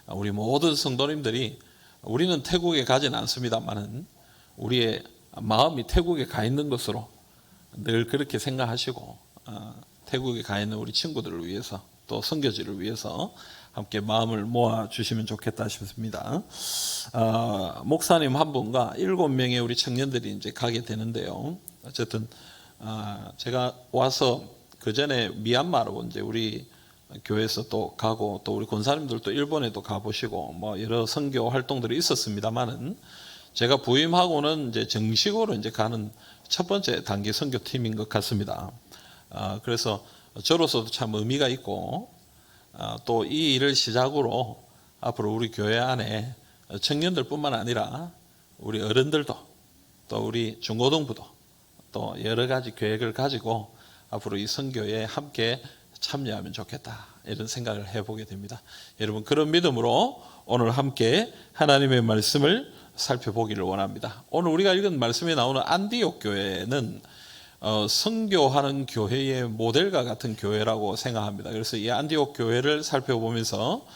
우리 모든 성도님들이 우리는 태국에 가진 않습니다만은 우리의 마음이 태국에 가 있는 것으로 늘 그렇게 생각하시고 태국에 가 있는 우리 친구들을 위해서 또 선교지를 위해서 함께 마음을 모아 주시면 좋겠다 싶습니다. 목사님 한 분과 7명의 우리 청년들이 이제 가게 되는데요. 어쨌든 제가 와서 그 전에 미얀마로 이제 우리 교회에서 또 가고 또 우리 권사님들도 일본에도 가보시고 뭐 여러 선교 활동들이 있었습니다만은 제가 부임하고는 이제 정식으로 이제 가는 첫 번째 단기 선교팀인 것 같습니다. 그래서 저로서도 참 의미가 있고 또 이 일을 시작으로 앞으로 우리 교회 안에 청년들뿐만 아니라 우리 어른들도 또 우리 중고등부도 또 여러 가지 계획을 가지고 앞으로 이 선교에 함께 참여하면 좋겠다 이런 생각을 해보게 됩니다. 여러분 그런 믿음으로 오늘 함께 하나님의 말씀을 살펴보기를 원합니다. 오늘 우리가 읽은 말씀에 나오는 안디옥 교회는 선교하는 교회의 모델과 같은 교회라고 생각합니다. 그래서 이 안디옥 교회를 살펴보면서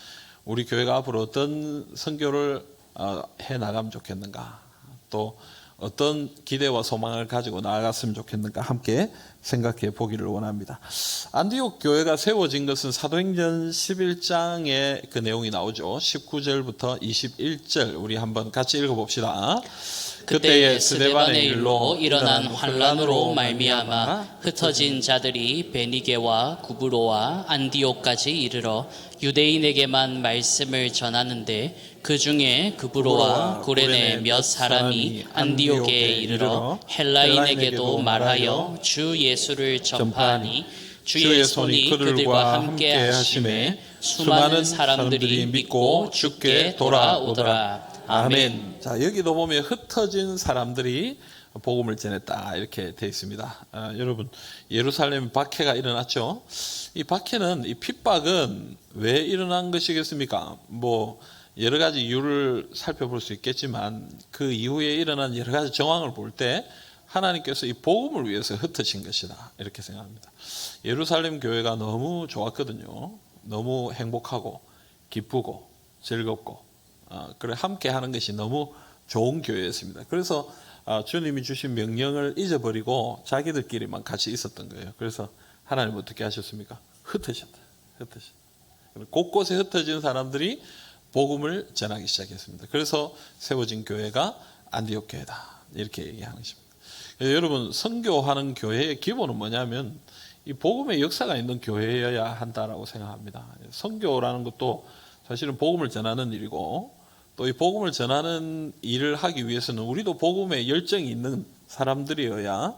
우리 교회가 앞으로 어떤 선교를 해 나가면 좋겠는가, 또 어떤 기대와 소망을 가지고 나아갔으면 좋겠는가 함께 생각해 보기를 원합니다. 안디옥 교회가 세워진 것은 사도행전 11장에 그 내용이 나오죠. 19절부터 21절 우리 한번 같이 읽어봅시다. 그때에 스데반의 일로 일어난 환란으로 말미암아 흩어진 자들이 베니게와 구브로와 안디옥까지 이르러 유대인에게만 말씀을 전하는데 그 중에 구브로와 구레네 몇 사람이 안디옥에 이르러 헬라인에게도 말하여 주 예수를 전파하니 주의 손이 그들과 함께 하심에 수많은 사람들이 믿고 주께 돌아오더라. 아멘. 자, 여기도 보면 흩어진 사람들이 복음을 전했다 이렇게 되어 있습니다. 여러분 예루살렘 박해가 일어났죠. 이 박해는, 이 핍박은 왜 일어난 것이겠습니까? 뭐 여러 가지 이유를 살펴볼 수 있겠지만 그 이후에 일어난 여러 가지 정황을 볼 때 하나님께서 이 복음을 위해서 흩어진 것이다 이렇게 생각합니다. 예루살렘 교회가 너무 좋았거든요. 너무 행복하고 기쁘고 즐겁고 그래 함께 하는 것이 너무 좋은 교회였습니다. 그래서 주님이 주신 명령을 잊어버리고 자기들끼리만 같이 있었던 거예요. 그래서 하나님 어떻게 하셨습니까? 흩어졌다. 곳곳에 흩어진 사람들이 복음을 전하기 시작했습니다. 그래서 세워진 교회가 안디옥 교회다 이렇게 얘기하는 것입니다. 여러분 선교하는 교회의 기본은 뭐냐면 이 복음의 역사가 있는 교회여야 한다라고 생각합니다. 선교라는 것도 사실은 복음을 전하는 일이고 또 이 복음을 전하는 일을 하기 위해서는 우리도 복음에 열정이 있는 사람들이어야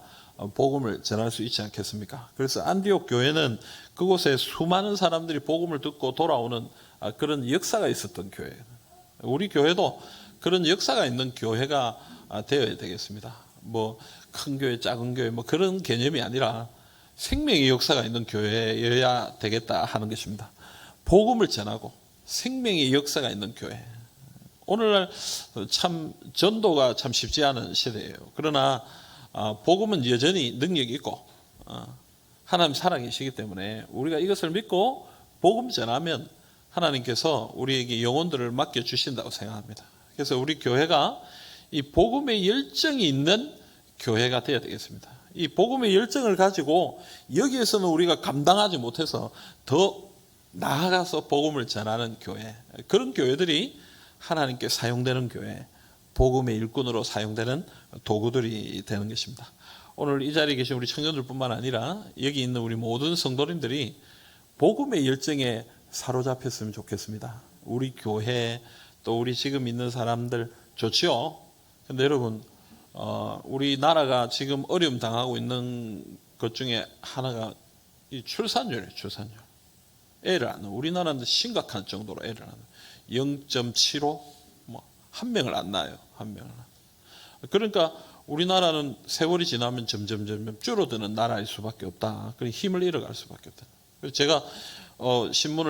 복음을 전할 수 있지 않겠습니까? 그래서 안디옥 교회는 그곳에 수많은 사람들이 복음을 듣고 돌아오는 그런 역사가 있었던 교회예요. 우리 교회도 그런 역사가 있는 교회가 되어야 되겠습니다. 뭐 큰 교회, 작은 교회 뭐 그런 개념이 아니라 생명의 역사가 있는 교회여야 되겠다 하는 것입니다. 복음을 전하고 생명의 역사가 있는 교회. 오늘날 참 전도가 참 쉽지 않은 시대예요. 그러나 복음은 여전히 능력이 있고 하나님 살아계시기 때문에 우리가 이것을 믿고 복음 전하면 하나님께서 우리에게 영혼들을 맡겨주신다고 생각합니다. 그래서 우리 교회가 이 복음의 열정이 있는 교회가 되어야 되겠습니다. 이 복음의 열정을 가지고 여기에서는 우리가 감당하지 못해서 더 나아가서 복음을 전하는 교회, 그런 교회들이 하나님께 사용되는 교회, 복음의 일꾼으로 사용되는 도구들이 되는 것입니다. 오늘 이 자리에 계신 우리 청년들뿐만 아니라 여기 있는 우리 모든 성도님들이 복음의 열정에 사로잡혔으면 좋겠습니다. 우리 교회 또 우리 지금 있는 사람들 좋지요. 근데 여러분 우리나라가 지금 어려움 당하고 있는 것 중에 하나가 이 출산율이에요. 출산율. 애를 안 낳는, 우리나라는 심각한 정도로 애를 안 낳는 0.75 뭐 한 명을 안 낳아요. 한 명을. 그러니까 우리나라는 세월이 지나면 점점 줄어드는 나라일 수밖에 없다. 그러니 힘을 잃어갈 수밖에 없다. 그래서 제가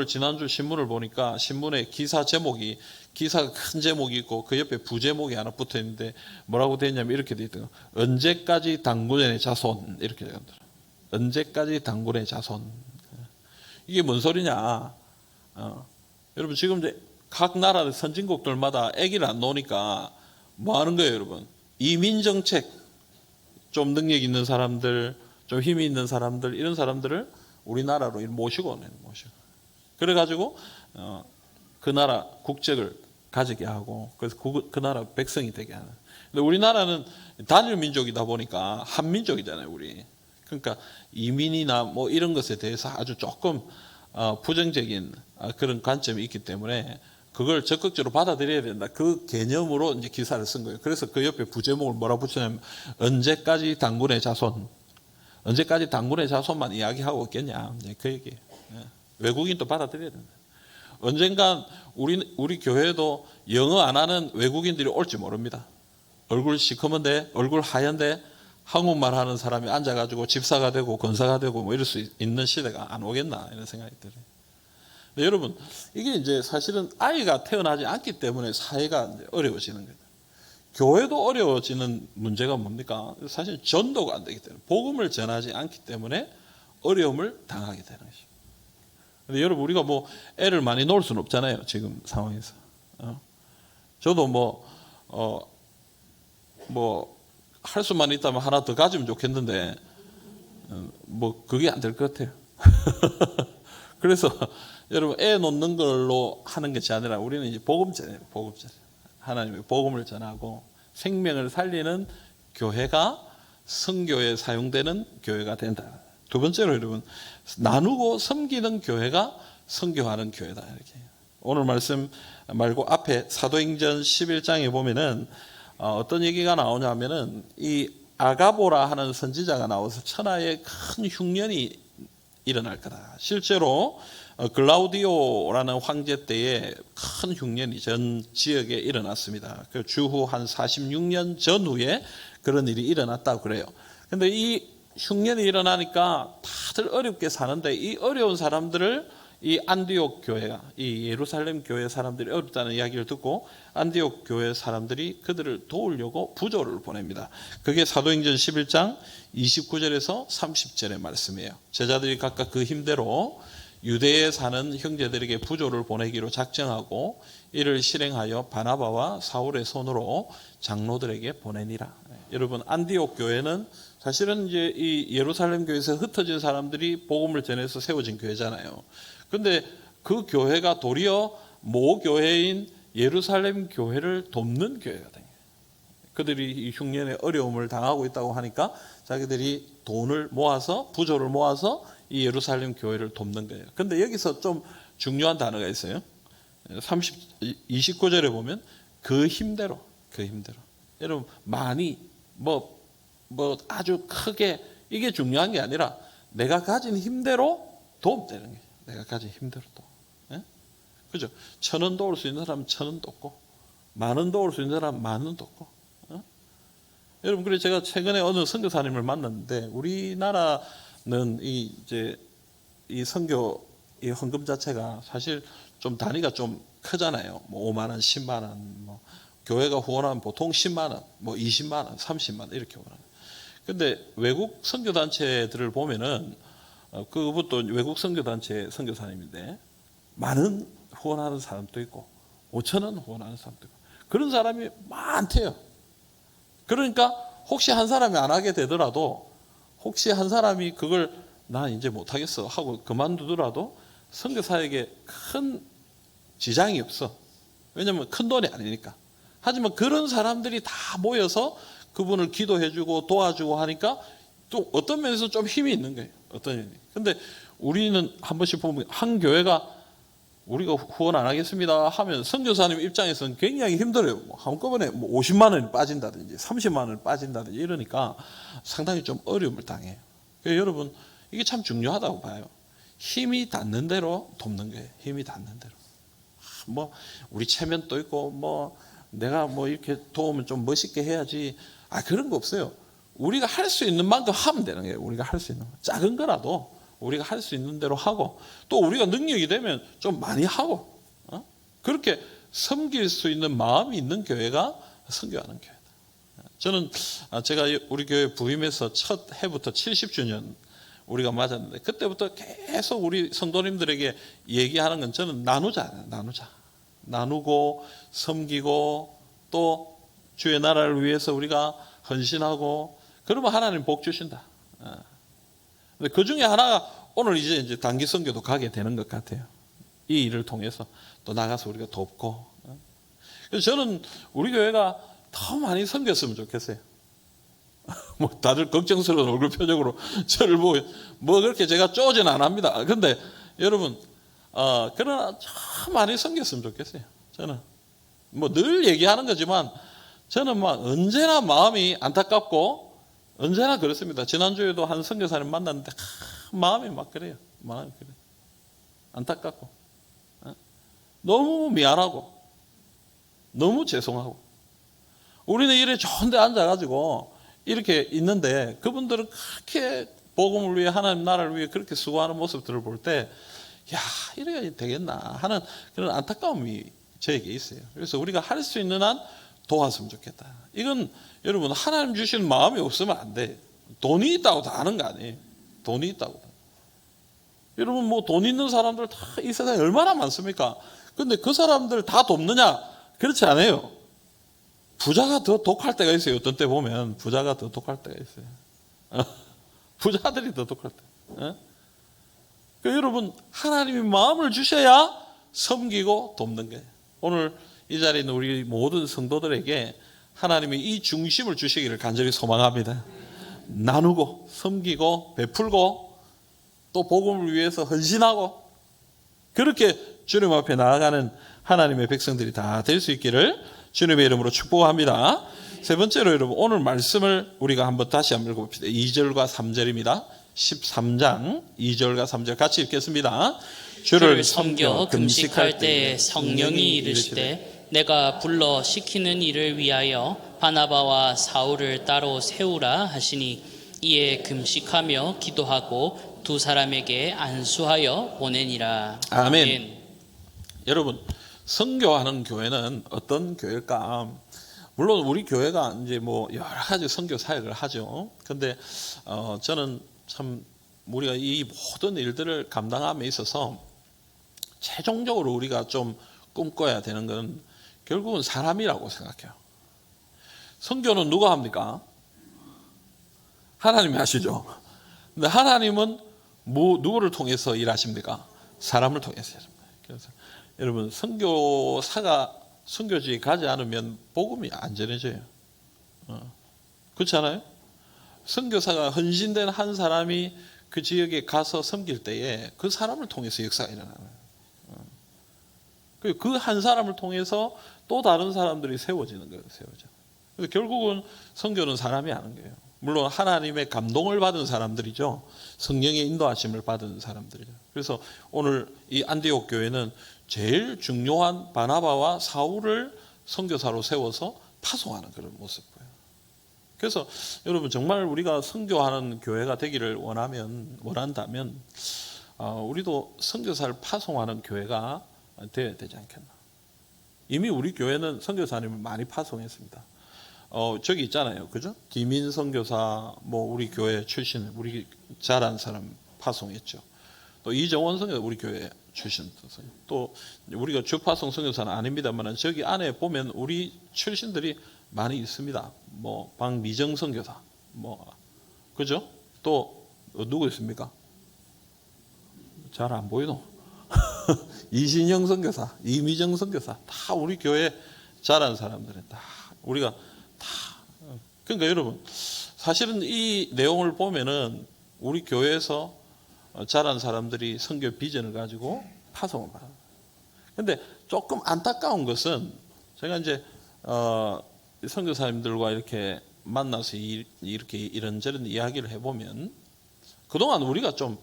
지난주 신문을 보니까 신문에 기사 제목이, 기사가 큰 제목이 있고 그 옆에 부제목이 하나 붙어 있는데 뭐라고 되어 있냐면 이렇게 되어 있더라고요. 언제까지 당군의 자손 이렇게 되어 있더라고요. 언제까지 당군의 자손. 이게 뭔 소리냐? 여러분 지금 이제 각 나라 선진국들마다 아기를 안 놓으니까 뭐 하는 거예요, 여러분? 이민 정책, 좀 능력 있는 사람들, 좀 힘이 있는 사람들, 이런 사람들을 우리나라로 모시고 오는, 모시고. 그래가지고 그 나라 국적을 가지게 하고, 그래서 그 나라 백성이 되게 하는. 근데 우리나라는 단일 민족이다 보니까 한민족이잖아요, 우리. 그러니까 이민이나 뭐 이런 것에 대해서 아주 조금 부정적인 그런 관점이 있기 때문에 그걸 적극적으로 받아들여야 된다. 그 개념으로 이제 기사를 쓴 거예요. 그래서 그 옆에 부제목을 뭐라 붙였냐면 언제까지 당군의 자손, 언제까지 당군의 자손만 이야기하고 있겠냐. 그 얘기예요. 외국인도 받아들여야 된다. 언젠간 우리 교회도 영어 안 하는 외국인들이 올지 모릅니다. 얼굴 시커먼데, 얼굴 하얀데 한국말 하는 사람이 앉아가지고 집사가 되고 권사가 되고 뭐 이럴 수 있는 시대가 안 오겠나 이런 생각이 들어요. 근데 여러분, 이게 이제 사실은 아이가 태어나지 않기 때문에 사회가 이제 어려워지는 거예요. 교회도 어려워지는 문제가 뭡니까? 사실 전도가 안 되기 때문에, 복음을 전하지 않기 때문에 어려움을 당하게 되는 것입니다. 근데 여러분, 우리가 뭐 애를 많이 놓을 수는 없잖아요, 지금 상황에서. 저도 할 수만 있다면 하나 더 가지면 좋겠는데, 뭐 그게 안 될 것 같아요. 그래서 여러분, 애 놓는 걸로 하는 것이 아니라 우리는 이제 복음 전해요. 복음 전해. 하나님의 복음을 전하고 생명을 살리는 교회가 선교에 사용되는 교회가 된다. 두 번째로 여러분, 나누고 섬기는 교회가 선교하는 교회다. 이렇게. 오늘 말씀 말고 앞에 사도행전 11장에 보면은 어떤 얘기가 나오냐면은 이 아가보라 하는 선지자가 나와서 천하에 큰 흉년이 일어날 거다. 실제로 글라우디오라는 황제 때에 큰 흉년이 전 지역에 일어났습니다. 그 주후 한 46년 전후에 그런 일이 일어났다고 그래요. 근데 이 흉년이 일어나니까 다들 어렵게 사는데 이 어려운 사람들을 이 안디옥 교회가, 이 예루살렘 교회 사람들이 어렵다는 이야기를 듣고 안디옥 교회 사람들이 그들을 도우려고 부조를 보냅니다. 그게 사도행전 11장 29절에서 30절의 말씀이에요. 제자들이 각각 그 힘대로 유대에 사는 형제들에게 부조를 보내기로 작정하고 이를 실행하여 바나바와 사울의 손으로 장로들에게 보내니라. 여러분, 안디옥 교회는 사실은 이제 이 예루살렘 교회에서 흩어진 사람들이 복음을 전해서 세워진 교회잖아요. 근데 그 교회가 도리어 모교회인 예루살렘 교회를 돕는 교회가 된 거예요. 그들이 이 흉년에 어려움을 당하고 있다고 하니까 자기들이 돈을 모아서, 부조를 모아서 이 예루살렘 교회를 돕는 거예요. 근데 여기서 좀 중요한 단어가 있어요. 29절에 보면 그 힘대로. 여러분, 많이 뭐 아주 크게, 이게 중요한 게 아니라 내가 가진 힘대로 도움되는 거예요. 내가 가진 힘대로 도. 예? 그죠? 1,000원 도울 수 있는 사람은 1,000원 돕고, 10,000원 도울 수 있는 사람은 10,000원 돕고. 여러분, 그래서 제가 최근에 어느 선교사님을 만났는데, 우리나라는 이 선교 이 헌금 자체가 사실 좀 단위가 좀 크잖아요. 뭐 5만 원, 10만 원, 뭐 교회가 후원하면 보통 10만 원, 뭐 20만 원, 30만 원 이렇게 후원해요. 근데 외국 선교 단체들을 보면은 그것도 외국 선교 단체 선교사님인데 많은 후원하는 사람도 있고 5,000원 후원하는 사람도 있고 그런 사람이 많대요. 그러니까 혹시 한 사람이 안 하게 되더라도 혹시 한 사람이 그걸 나 이제 못하겠어 하고 그만두더라도 선교사에게 큰 지장이 없어. 왜냐하면 큰 돈이 아니니까. 하지만 그런 사람들이 다 모여서 그분을 기도해주고 도와주고 하니까 또 어떤 면에서 좀 힘이 있는 거예요. 어떤 면이. 근데 우리는 한 번씩 보면 한 교회가 우리가 후원 안 하겠습니다 하면 선교사님 입장에서는 굉장히 힘들어요. 뭐 한꺼번에 뭐 50만 원이 빠진다든지 30만 원이 빠진다든지 이러니까 상당히 좀 어려움을 당해요. 그래서 여러분, 이게 참 중요하다고 봐요. 힘이 닿는 대로 돕는 거예요. 힘이 닿는 대로. 뭐 우리 체면도 있고 뭐 내가 뭐 이렇게 도움을 좀 멋있게 해야지. 그런 거 없어요. 우리가 할 수 있는 만큼 하면 되는 거예요. 우리가 할 수 있는 작은 거라도 우리가 할 수 있는 대로 하고 또 우리가 능력이 되면 좀 많이 하고 그렇게 섬길 수 있는 마음이 있는 교회가 선교하는 교회다. 저는 제가 우리 교회 부임해서 첫 해부터 70주년 우리가 맞았는데 그때부터 계속 우리 성도님들에게 얘기하는 건 저는 나누자. 나누고 섬기고 또 주의 나라를 위해서 우리가 헌신하고 그러면 하나님 복 주신다. 근데 그 중에 하나가 오늘 이제 단기 선교도 가게 되는 것 같아요. 이 일을 통해서 또 나가서 우리가 돕고. 그래서 저는 우리 교회가 더 많이 섬겼으면 좋겠어요. 뭐 다들 걱정스러운 얼굴 표정으로 저를 보고 뭐 그렇게 제가 쪼진 안 합니다. 근데 여러분 그러나 참 많이 섬겼으면 좋겠어요. 저는 뭐 늘 얘기하는 거지만 저는 막 언제나 마음이 안타깝고 언제나 그렇습니다. 지난주에도 한 선교사님 만났는데 마음이 막 그래요. 마음이 그래요. 안타깝고 너무 미안하고 너무 죄송하고 우리는 이래 좋은 데 앉아가지고 이렇게 있는데 그분들은 그렇게 복음을 위해 하나님 나라를 위해 그렇게 수고하는 모습들을 볼 때 야 이래야 되겠나 하는 그런 안타까움이 저에게 있어요. 그래서 우리가 할 수 있는 한 도왔으면 좋겠다. 이건 여러분 하나님 주신 마음이 없으면 안 돼. 돈이 있다고 다 하는 거 아니에요. 돈이 있다고. 여러분 뭐 돈 있는 사람들 다 이 세상에 얼마나 많습니까? 근데 그 사람들 다 돕느냐? 그렇지 않아요. 부자가 더 독할 때가 있어요. 어떤 때 보면 부자가 더 독할 때가 있어요. 부자들이 더 독할 때. 그러니까 여러분 하나님이 마음을 주셔야 섬기고 돕는 거예요. 오늘 이 자리에 있는 우리 모든 성도들에게 하나님이 이 중심을 주시기를 간절히 소망합니다. 나누고 섬기고 베풀고 또 복음을 위해서 헌신하고 그렇게 주님 앞에 나아가는 하나님의 백성들이 다 될 수 있기를 주님의 이름으로 축복합니다. 세 번째로 여러분 오늘 말씀을 우리가 한번 다시 한번 읽어봅시다. 2절과 3절입니다. 13장 2절과 3절 같이 읽겠습니다. 주를 섬겨 금식할 때에 성령이 이르시되 내가 불러 시키는 일을 위하여 바나바와 사울을 따로 세우라 하시니 이에 금식하며 기도하고 두 사람에게 안수하여 보내니라. 아멘. 여러분 선교하는 교회는 어떤 교회일까? 물론 우리 교회가 이제 뭐 여러 가지 선교 사역을 하죠. 근데 저는 참 우리가 이 모든 일들을 감당함에 있어서 최종적으로 우리가 좀 꿈꿔야 되는 건 결국은 사람이라고 생각해요. 선교는 누가 합니까? 하나님이 하시죠. 근데 하나님은 누구를 통해서 일하십니까? 사람을 통해서 일합니다. 그래서 여러분 선교사가 선교지에 가지 않으면 복음이 안 전해져요. 그렇지 않아요? 선교사가 헌신된 한 사람이 그 지역에 가서 섬길 때에 그 사람을 통해서 역사가 일어나는 거예요. 그 한 사람을 통해서 또 다른 사람들이 세워지는 거예요. 그래서 결국은 선교는 사람이 하는 거예요. 물론 하나님의 감동을 받은 사람들이죠. 성령의 인도하심을 받은 사람들이죠. 그래서 오늘 이 안디옥 교회는 제일 중요한 바나바와 사울을 선교사로 세워서 파송하는 그런 모습 보여요. 그래서 여러분 정말 우리가 선교하는 교회가 되기를 원한다면 우리도 선교사를 파송하는 교회가 되어야 되지 않겠나. 이미 우리 교회는 선교사님을 많이 파송했습니다. 저기 있잖아요, 그죠? 김인 선교사, 뭐 우리 교회 출신, 우리 잘한 사람 파송했죠. 또 이정원 선교사 우리 교회 출신, 또 우리가 주파송 선교사는 아닙니다만 저기 안에 보면 우리 출신들이 많이 있습니다. 뭐 박미정 선교사, 뭐 그죠? 또 누구 있습니까? 잘 안 보이노? 이신영 선교사, 이미정 선교사, 다 우리 교회 잘한 사람들은 다 우리가 다. 그러니까 여러분 사실은 이 내용을 보면은 우리 교회에서 잘한 사람들이 선교 비전을 가지고 파송을 받아요. 근데 조금 안타까운 것은 제가 이제 선교사님들과 이렇게 만나서 이렇게 이런저런 이야기를 해보면 그동안 우리가 좀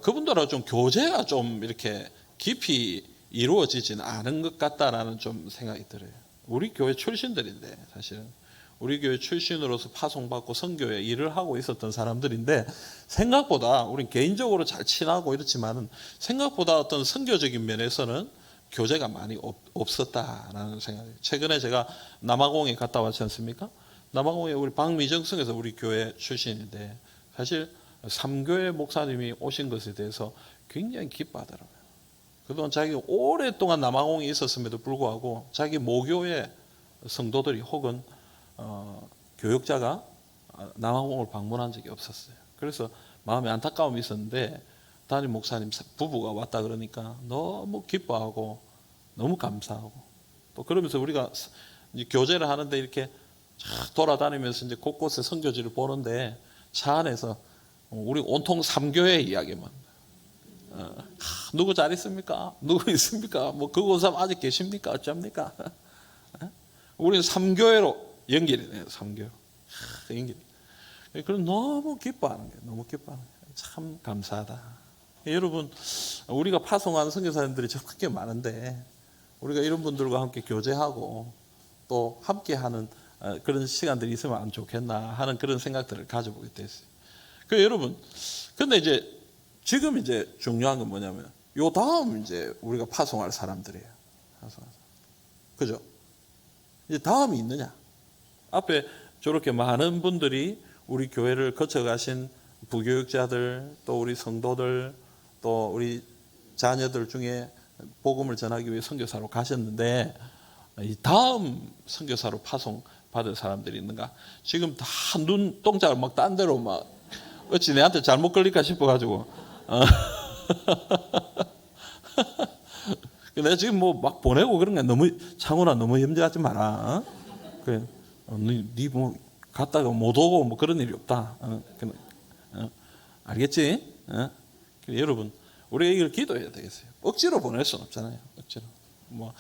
그분들하고 좀 교제가 좀 이렇게 깊이 이루어지지는 않은 것 같다라는 좀 생각이 들어요. 우리 교회 출신들인데 사실은 우리 교회 출신으로서 파송받고 선교에 일을 하고 있었던 사람들인데 생각보다 우린 개인적으로 잘 친하고 이렇지만은 생각보다 어떤 선교적인 면에서는 교제가 많이 없었다라는 생각이에요. 최근에 제가 남아공에 갔다 왔지 않습니까? 남아공에 우리 박미정 성에서 우리 교회 출신인데 사실 3교회 목사님이 오신 것에 대해서 굉장히 기뻐하더라고요. 그동안 자기가 오랫동안 남아공에 있었음에도 불구하고 자기 모교의 성도들이 혹은 교역자가 남아공을 방문한 적이 없었어요. 그래서 마음에 안타까움이 있었는데 담임 목사님 부부가 왔다 그러니까 너무 기뻐하고 너무 감사하고, 또 그러면서 우리가 이제 교제를 하는데 이렇게 쫙 돌아다니면서 이제 곳곳에 선교지를 보는데 차 안에서 우리 온통 3교회 이야기만, 누구 잘 있습니까? 누구 있습니까? 뭐 그곳 사람 아직 계십니까? 어쩝니까? 우리는 3교회로 연결이 돼요. 3교회 연결. 그럼 너무 기뻐하는 거예요. 너무 기뻐하는 거예요. 참 감사하다. 여러분, 우리가 파송하는 선교사님들이 저렇게 많은데 우리가 이런 분들과 함께 교제하고 또 함께하는 그런 시간들이 있으면 안 좋겠나 하는 그런 생각들을 가져보게 됐어요. 그 여러분, 근데 이제 지금 이제 중요한 건 뭐냐면 요 다음 이제 우리가 파송할 사람들이에요. 그죠? 이제 다음이 있느냐? 앞에 저렇게 많은 분들이 우리 교회를 거쳐가신 부교육자들, 또 우리 성도들, 또 우리 자녀들 중에 복음을 전하기 위해 선교사로 가셨는데 이 다음 선교사로 파송 받을 사람들이 있는가? 지금 다 눈동자를 막 딴 데로 막 어찌 내한테 잘못 걸릴까 싶어가지고 내가 지금 뭐 막 보내고 그런 게 너무, 창훈아 너무 염려하지 마라. 그래, 니 뭐 갔다가 못 오고 뭐 그런 일이 없다. 알겠지? 여러분, 우리가 이걸 기도해야 되겠어요. 억지로 보낼 수는 없잖아요. 억지로. 뭐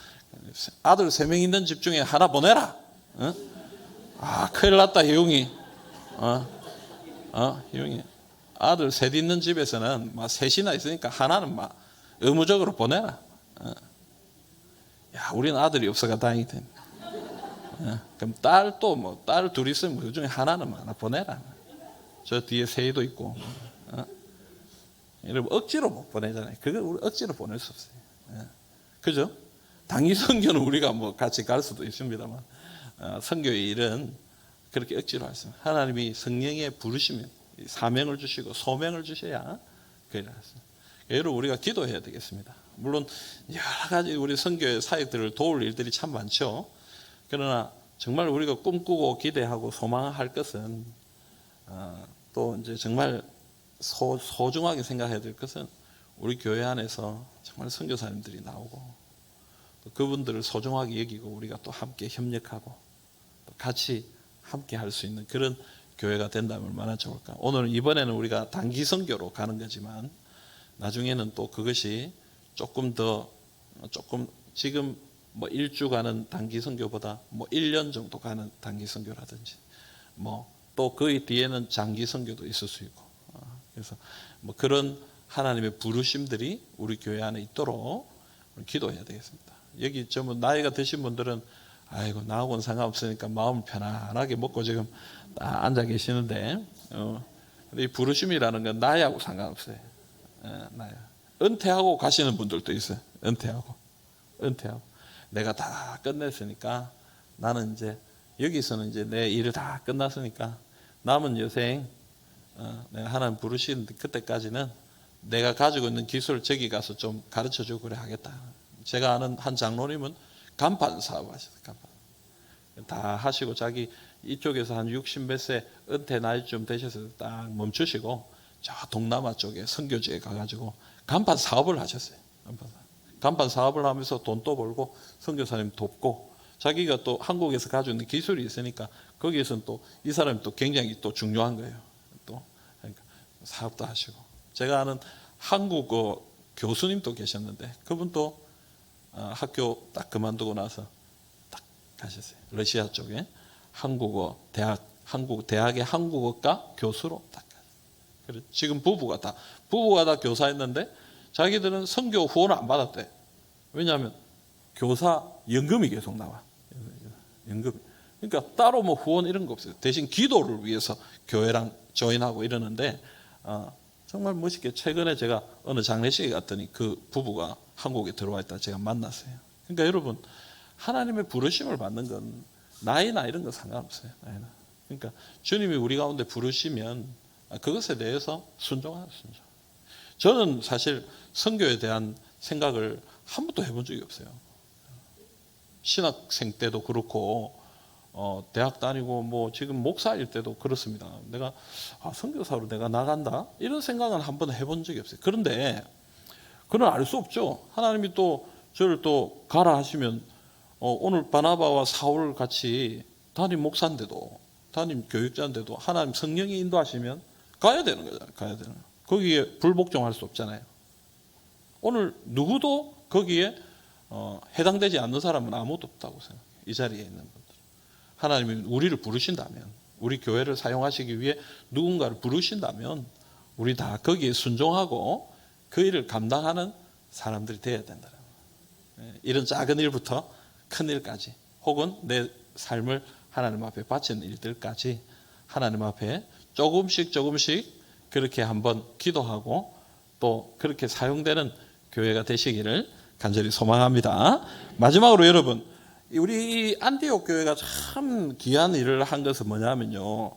아들 3명 있는 집 중에 하나 보내라. 큰일 났다, 희용이. 희용이. 아들 셋 있는 집에서는 막 셋이나 있으니까 하나는 막 의무적으로 보내라. 야, 우리는 아들이 없어가 다행이다. 그럼 딸도 뭐 딸 둘 있으면 그 중에 하나는 하나 보내라. 저 뒤에 세이도 있고. 여러분, 억지로 못 보내잖아요. 그걸 우리 억지로 보낼 수 없어요. 그죠? 당일 선교는 우리가 뭐 같이 갈 수도 있습니다만 선교의 일은 그렇게 억지로 할 수 없어요. 하나님이 성령의 부르시면 사명을 주시고 소명을 주셔야 그래. 여러분, 우리가 기도해야 되겠습니다. 물론 여러 가지 우리 선교의 사역들을 도울 일들이 참 많죠. 그러나 정말 우리가 꿈꾸고 기대하고 소망할 것은 또 이제 정말 소중하게 생각해야 될 것은 우리 교회 안에서 정말 선교사님들이 나오고 또 그분들을 소중하게 여기고 우리가 또 함께 협력하고 또 같이 함께 할 수 있는 그런 교회가 된다면 얼마나 좋을까. 오늘 이번에는 우리가 단기 선교로 가는 거지만 나중에는 또 그것이 조금 지금 뭐 1주 가는 단기 선교보다 뭐 1년 정도 가는 단기 선교라든지 뭐 또 그 뒤에는 장기 선교도 있을 수 있고, 그래서 뭐 그런 하나님의 부르심들이 우리 교회 안에 있도록 기도해야 되겠습니다. 여기 좀 나이가 드신 분들은 아이고 나하고는 상관없으니까 마음을 편안하게 먹고 지금 딱 앉아 계시는데, 근데 이 부르심이라는 건 나이하고 상관없어요. 나이. 은퇴하고 가시는 분들도 있어요. 은퇴하고 내가 다 끝냈으니까 나는 이제 여기서는 이제 내 일을 다 끝났으니까 남은 여생 내가 하나님 부르시는데 그때까지는 내가 가지고 있는 기술을 저기 가서 좀 가르쳐주고 그래 하겠다. 제가 아는 한 장로님은 간판 사업 하셨어요. 간판 다 하시고 자기 이쪽에서 한 60몇 세 은퇴 나이쯤 되셔서 딱 멈추시고 저 동남아 쪽에 선교지에 가가지고 간판 사업을 하셨어요. 간판 사업을 하면서 돈도 벌고 선교사님 돕고 자기가 또 한국에서 가지고 있는 기술이 있으니까 거기에서는 또 이 사람이 또 굉장히 또 중요한 거예요. 또 그러니까 사업도 하시고, 제가 아는 한국어 교수님도 계셨는데 그분도 학교 딱 그만두고 나서 딱 가셨어요. 러시아 쪽에 한국 대학의 한국어과 교수로 딱 가셨어요. 지금 부부가 다 교사했는데 자기들은 선교 후원을 안 받았대. 왜냐하면 교사 연금이 계속 나와. 연금. 그러니까 따로 뭐 후원 이런 거 없어요. 대신 기도를 위해서 교회랑 조인하고 이러는데 정말 멋있게 최근에 제가 어느 장례식에 갔더니 그 부부가 한국에 들어와 있다 제가 만났어요. 그러니까 여러분, 하나님의 부르심을 받는 건 나이나 이런 거 상관없어요. 나이나. 그러니까 주님이 우리 가운데 부르시면 그것에 대해서 순종하는 순종. 저는 사실 선교에 대한 생각을 한 번도 해본 적이 없어요. 신학생 때도 그렇고 대학 다니고 뭐 지금 목사일 때도 그렇습니다. 내가 선교사로 내가 나간다 이런 생각은 한 번 해본 적이 없어요. 그런데 그건 알 수 없죠. 하나님이 또 저를 또 가라 하시면 오늘 바나바와 사울 같이 담임 목사인데도 담임 교육자인데도 하나님 성령이 인도하시면 가야 되는 거잖아요. 가야 되는 거예요. 거기에 불복종할 수 없잖아요. 오늘 누구도 거기에 해당되지 않는 사람은 아무도 없다고 생각해요. 이 자리에 있는 분들. 하나님이 우리를 부르신다면, 우리 교회를 사용하시기 위해 누군가를 부르신다면 우리 다 거기에 순종하고 그 일을 감당하는 사람들이 되어야 된다. 이런 작은 일부터 큰 일까지, 혹은 내 삶을 하나님 앞에 바치는 일들까지 하나님 앞에 조금씩 그렇게 한번 기도하고 또 그렇게 사용되는 교회가 되시기를 간절히 소망합니다. 마지막으로 여러분, 우리 안디옥 교회가 참 귀한 일을 한 것은 뭐냐면요,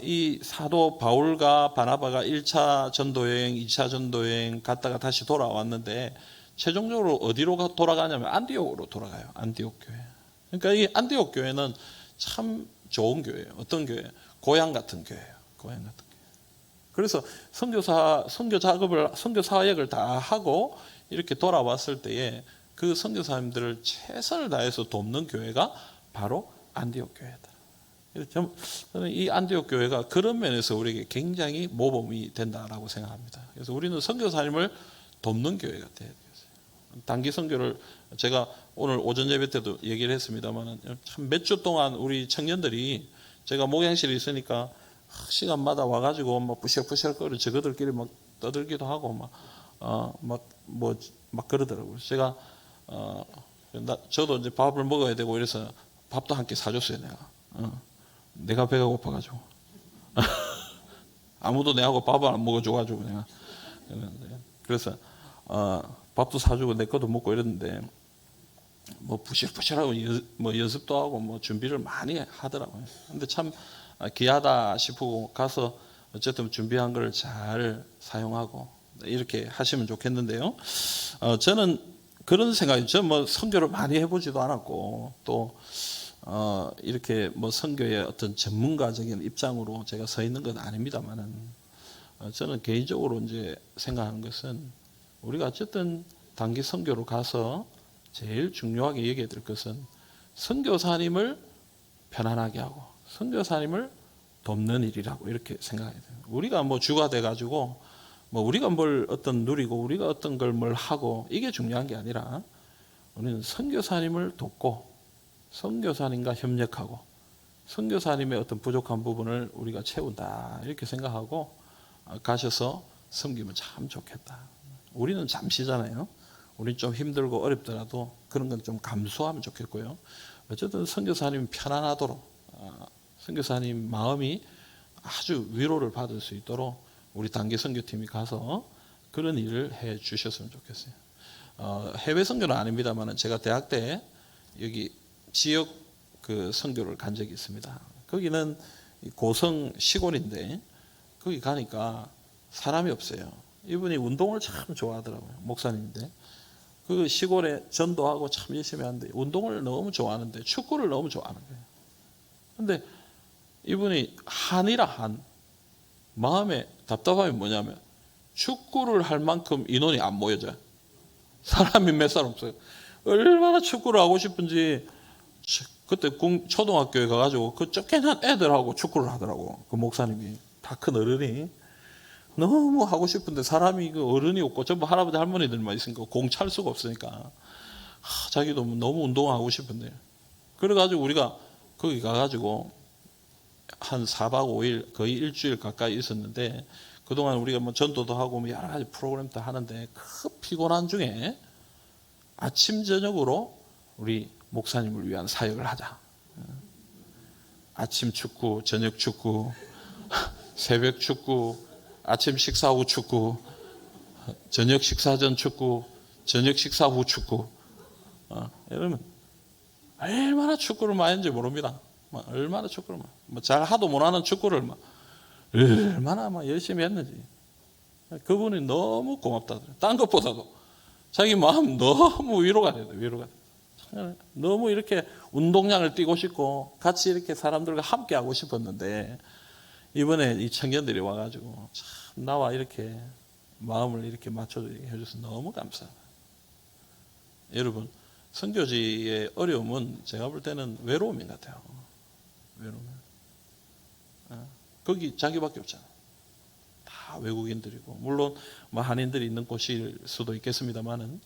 이 사도 바울과 바나바가 1차 전도여행, 2차 전도여행 갔다가 다시 돌아왔는데 최종적으로 어디로 돌아가냐면 안디옥으로 돌아가요. 안디옥 교회. 그러니까 이 안디옥 교회는 참 좋은 교회예요. 어떤 교회예요? 고향 같은 교회예요. 고향 같은 교회. 그래서 선교 사역을 다 하고 이렇게 돌아왔을 때에 그 선교사님들을 최선을 다해서 돕는 교회가 바로 안디옥 교회다. 저는 이 안디옥 교회가 그런 면에서 우리에게 굉장히 모범이 된다라고 생각합니다. 그래서 우리는 선교사님을 돕는 교회가 돼야 되겠어요. 단기 선교를 제가 오늘 오전 예배 때도 얘기를 했습니다만 참 몇 주 동안 우리 청년들이 제가 목양실에 있으니까 시간마다 와가지고 막 부시럭부시럭거리고 저거들끼리 막 떠들기도 하고 막 그러더라고요. 제가 저도 이제 밥을 먹어야 되고 이래서 밥도 한 끼 사줬어요. 내가 배가 고파가지고 아무도 내하고 밥을 안 먹어줘가지고 내가 그래서 밥도 사주고 내 것도 먹고 이랬는데 뭐 부실부실하고 뭐 연습도 하고 뭐 준비를 많이 하더라고요. 근데 참 귀하다 싶고 가서 어쨌든 준비한 걸 잘 사용하고 이렇게 하시면 좋겠는데요. 저는 그런 생각이, 저 뭐 선교를 많이 해보지도 않았고 또 이렇게 뭐 선교의 어떤 전문가적인 입장으로 제가 서 있는 건 아닙니다만은 저는 개인적으로 이제 생각하는 것은 우리가 어쨌든 단기 선교로 가서 제일 중요하게 여겨야 될 것은 선교사님을 편안하게 하고 선교사님을 돕는 일이라고 이렇게 생각해야 돼요. 우리가 뭐 주가 돼가지고 뭐 우리가 뭘 어떤 누리고 우리가 어떤 걸 뭘 하고 이게 중요한 게 아니라 우리는 선교사님을 돕고 선교사님과 협력하고 선교사님의 어떤 부족한 부분을 우리가 채운다 이렇게 생각하고 가셔서 섬기면 참 좋겠다. 우리는 잠시잖아요. 우리는 좀 힘들고 어렵더라도 그런 건 좀 감수하면 좋겠고요. 어쨌든 선교사님이 편안하도록 선교사님 마음이 아주 위로를 받을 수 있도록 우리 단기 선교팀이 가서 그런 일을 해 주셨으면 좋겠어요. 해외 선교는 아닙니다만 제가 대학 때 여기 지역 그 선교를 간 적이 있습니다. 거기는 고성 시골인데 거기 가니까 사람이 없어요. 이분이 운동을 참 좋아하더라고요. 목사님인데 그 시골에 전도하고 참 열심히 하는데 운동을 너무 좋아하는데 축구를 너무 좋아하는 거예요. 근데 이분이 한이라 한 마음에 답답함이 뭐냐면 축구를 할 만큼 인원이 안 모여져요. 사람이 몇 사람 없어요. 얼마나 축구를 하고 싶은지 그때 초등학교에 가가지고 그 쫓겨난 애들하고 축구를 하더라고. 그 목사님이 다 큰 어른이 너무 하고 싶은데 사람이 그 어른이 없고 전부 할아버지 할머니들만 있으니까 공 찰 수가 없으니까 자기도 너무 운동하고 싶은데 그래가지고 우리가 거기 가가지고 한 4박 5일 거의 일주일 가까이 있었는데 그동안 우리가 뭐 전도도 하고 뭐 여러 가지 프로그램도 하는데 그 피곤한 중에 아침 저녁으로 우리 목사님을 위한 사역을 하자. 아침 축구, 저녁 축구, 새벽 축구, 아침 식사 후 축구, 저녁 식사 전 축구, 저녁 식사 후 축구. 여러분 얼마나 축구를 많이 했는지 모릅니다. 얼마나 축구를 잘 하도 못하는 축구를 얼마나 열심히 했는지. 그분이 너무 고맙다. 딴 것보다도 자기 마음 너무 위로가 돼요. 위로가 돼요. 너무 이렇게 운동량을 뛰고 싶고 같이 이렇게 사람들과 함께 하고 싶었는데 이번에 이 청년들이 와가지고 참 나와 이렇게 마음을 이렇게 맞춰주게 해줘서 너무 감사합니다. 여러분, 선교지의 어려움은 제가 볼 때는 외로움인 것 같아요. 외로움. 거기 자기밖에 없잖아. 다 외국인들이고, 물론 뭐 한인들이 있는 곳일 수도 있겠습니다만은,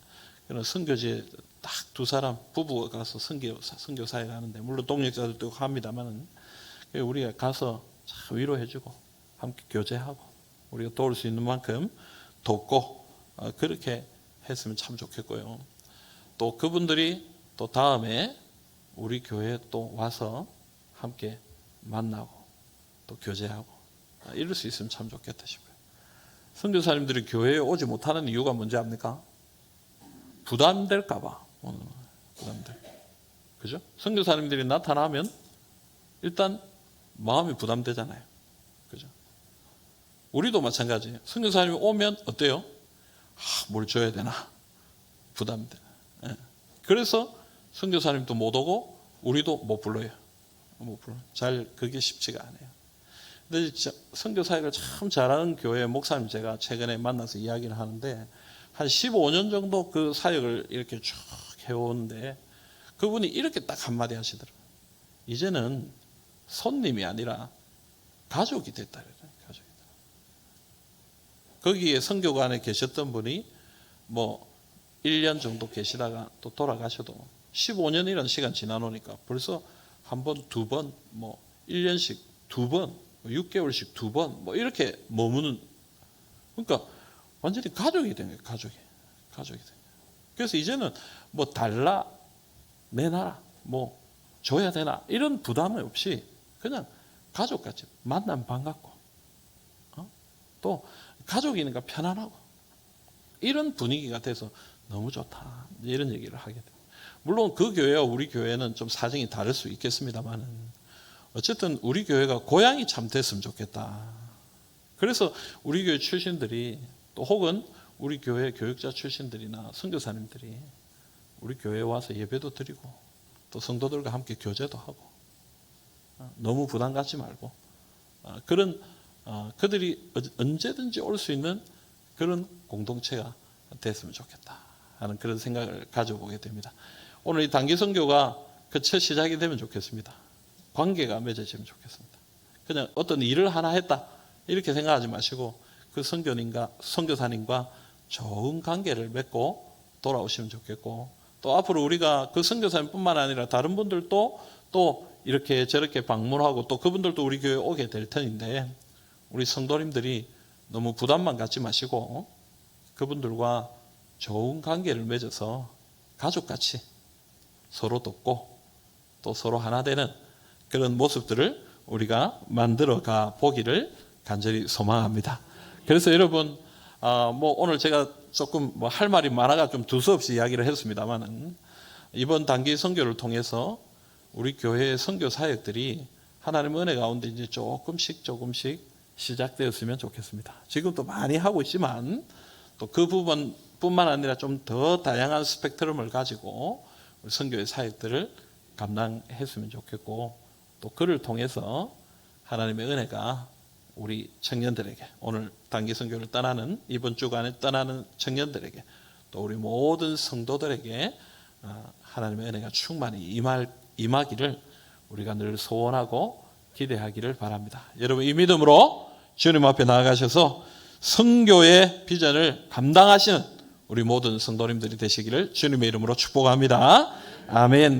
그런 선교지에 딱 두 사람 부부가 가서 선교사회를 하는데, 물론 동역자들도 합니다만은, 우리가 가서 참 위로해주고 함께 교제하고 우리가 도울 수 있는 만큼 돕고 그렇게 했으면 참 좋겠고요. 또 그분들이 또 다음에 우리 교회에 또 와서 함께 만나고 또 교제하고 이럴 수 있으면 참 좋겠다 싶어요. 선교사님들이 교회에 오지 못하는 이유가 뭔지 압니까? 부담될까 봐. 그죠? 선교사님들이 나타나면 일단 마음이 부담되잖아요. 그죠? 우리도 마찬가지예요. 선교사님이 오면 어때요? 뭘 줘야 되나? 부담돼. 예. 그래서 선교사님도 못 오고 우리도 못 불러요. 못 불러. 그게 쉽지가 않아요. 근데 선교사역을 참 잘하는 교회 목사님 제가 최근에 만나서 이야기를 하는데 한 15년 정도 그 사역을 이렇게 쭉 해오는데 그분이 이렇게 딱 한마디 하시더라고요. 이제는 손님이 아니라 가족이 됐다. 가족이. 거기에 선교관에 계셨던 분이 뭐 1년 정도 계시다가 또 돌아가셔도 15년이라는 시간 지나노니까 벌써 한 번, 두 번, 뭐 1년씩 두 번, 6개월씩 두 번, 뭐 이렇게 머무는, 그러니까 완전히 가족이 된 거예요. 가족이 된 거예요. 그래서 이제는 뭐 달라, 내놔라, 뭐 줘야 되나 이런 부담 없이 그냥 가족같이 만나면 반갑고 또 가족이니까 편안하고 이런 분위기가 돼서 너무 좋다 이런 얘기를 하게 돼요. 물론 그 교회와 우리 교회는 좀 사정이 다를 수 있겠습니다만 어쨌든 우리 교회가 고향이 참 됐으면 좋겠다. 그래서 우리 교회 출신들이 또 혹은 우리 교회 교육자 출신들이나 선교사님들이 우리 교회에 와서 예배도 드리고 또 성도들과 함께 교제도 하고 너무 부담 갖지 말고 그런 그들이 언제든지 올 수 있는 그런 공동체가 됐으면 좋겠다 하는 그런 생각을 가져보게 됩니다. 오늘 이 단기 선교가 그 첫 시작이 되면 좋겠습니다. 관계가 맺어지면 좋겠습니다. 그냥 어떤 일을 하나 했다 이렇게 생각하지 마시고 그 선교사님과 좋은 관계를 맺고 돌아오시면 좋겠고 또 앞으로 우리가 그 선교사님뿐만 아니라 다른 분들도 또 이렇게 저렇게 방문하고 또 그분들도 우리 교회에 오게 될 텐데 우리 성도님들이 너무 부담만 갖지 마시고 그분들과 좋은 관계를 맺어서 가족같이 서로 돕고 또 서로 하나 되는 그런 모습들을 우리가 만들어가 보기를 간절히 소망합니다. 그래서 여러분 뭐 오늘 제가 조금 뭐 할 말이 많아가 좀 두서없이 이야기를 했습니다만은 이번 단기 선교를 통해서 우리 교회의 선교 사역들이 하나님의 은혜 가운데 이제 조금씩 시작되었으면 좋겠습니다. 지금도 많이 하고 있지만 또 그 부분뿐만 아니라 좀 더 다양한 스펙트럼을 가지고 우리 선교의 사역들을 감당했으면 좋겠고 또 그를 통해서 하나님의 은혜가 우리 청년들에게 오늘 단기 선교를 떠나는 이번 주간에 떠나는 청년들에게 또 우리 모든 성도들에게 하나님의 은혜가 충만히 임하기를 우리가 늘 소원하고 기대하기를 바랍니다. 여러분 이 믿음으로 주님 앞에 나아가셔서 선교의 비전을 감당하시는 우리 모든 성도님들이 되시기를 주님의 이름으로 축복합니다. 아멘.